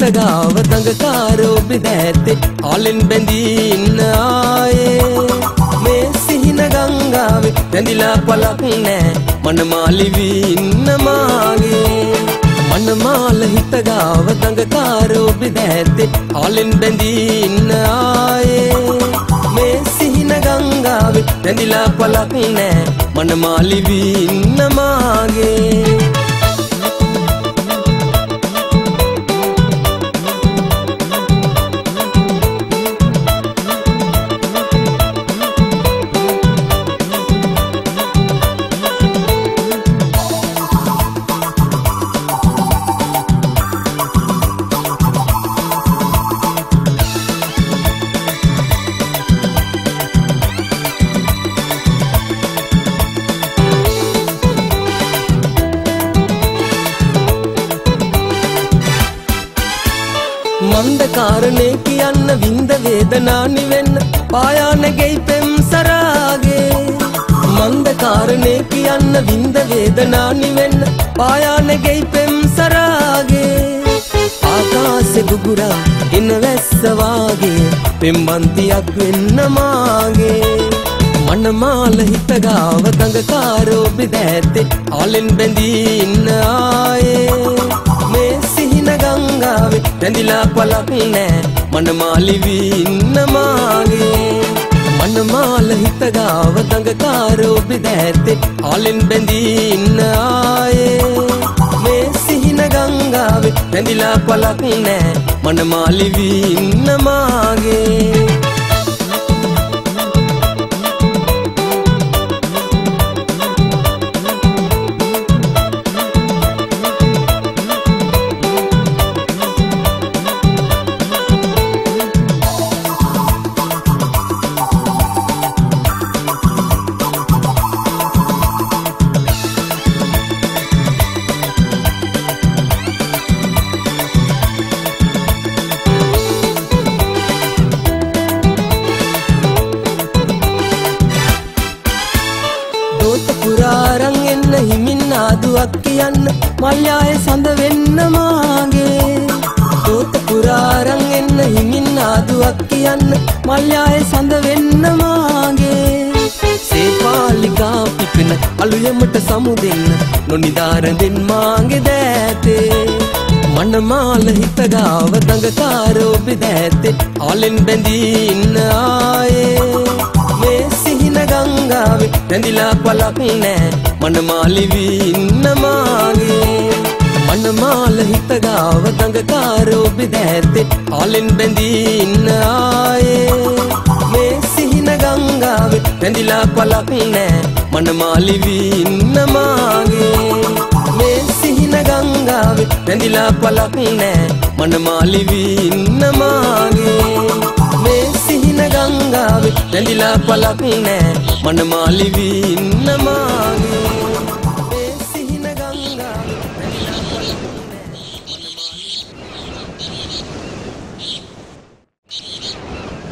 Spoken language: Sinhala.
හිත ගාව දඟකාරෝ බෙදෑත්තේ ආලෙන් බැඳී ඉන්න ආයේ මේ සිහින ගංගාවේ රැඳිලා පළක් නෑ මනමාලි වී ඉන්න මාගේ මනමාල හිත ගාව දඟකාරෝ බෙදෑත්තේ ආලෙන් බැඳී ඉන්න ආයේ මේ සිහින ගංගාවේ රැඳිලා පළක් නෑ මනමාලි වී ඉන්න මාගේ මන්ද කාරණේ කියන්න විඳ වේදනා නිවෙන්න පායානගෙයි පෙම් සරාගේ මන්ද කාරණේ කියන්න විඳ වේදනා නිවෙන්න පායානගෙයි පෙම් සරාගේ ආකාශෙ ගුගුරා එන වැස්ස වාගේ පෙම්බන්තියක් වෙන්න මාගේ මනමාල හිත ගාව දඟකාරෝ බෙදෑත්තේ ආලෙන් බැඳී ඉන්න ආයේ මේ සිහින ගංගාවේ රැඳිලා පළක් නෑ මනමාලි වී ඉන්න මාගේ මනමාල හිත ගාව දඟකාරෝ බෙදෑත්තේ ආලෙන් බැඳී ඉන්න ආයේ මේ සිහින ගංගාවේ රැඳිලා පළක් නෑ මනමාලි වී ඉන්න මාගේ පුරාරං එන්න හිමින් ආදුවක් කියන්න මල්යායේ සඳ වෙන්න මාගේ දෝත පුරාරං එන්න හිමින් ආදුවක් කියන්න මල්යායේ සඳ වෙන්න මාගේ සේපාලිකා පිපෙන අලුයමට සමුදෙන්න නොනිදාරඳෙන් මාගේ දෑතේ මනමාල හිත ගාව දඟකාරෝ බෙදෑත්තේ ආලෙන් බැඳී ඉන්න ආයේ මේ සිහින ගංගාවේ රැඳිලා පළක් නෑ මනමාලි වී ඉන්න මාගේ මනමාල හිත ගාව දඟකාරෝ බෙදෑත්තේ ආලෙන් බැඳී ඉන්න ආයේ මේ සිහින ගංගාවේ රැඳිලා පළක් නෑ මනමාලි වී ඉන්න මාගේ මේ සිහින ගංගාවේ රැඳිලා පළක් නෑ මනමාලි වී ඉන්න මාගේ මේ සිහින ගංගාවේ රැඳිලා පළක් නෑ මනමාලි වී ඉන්න මාගේ මේ සිහින ගංගාවේ රැඳිලා පළක් නෑ මනමාලි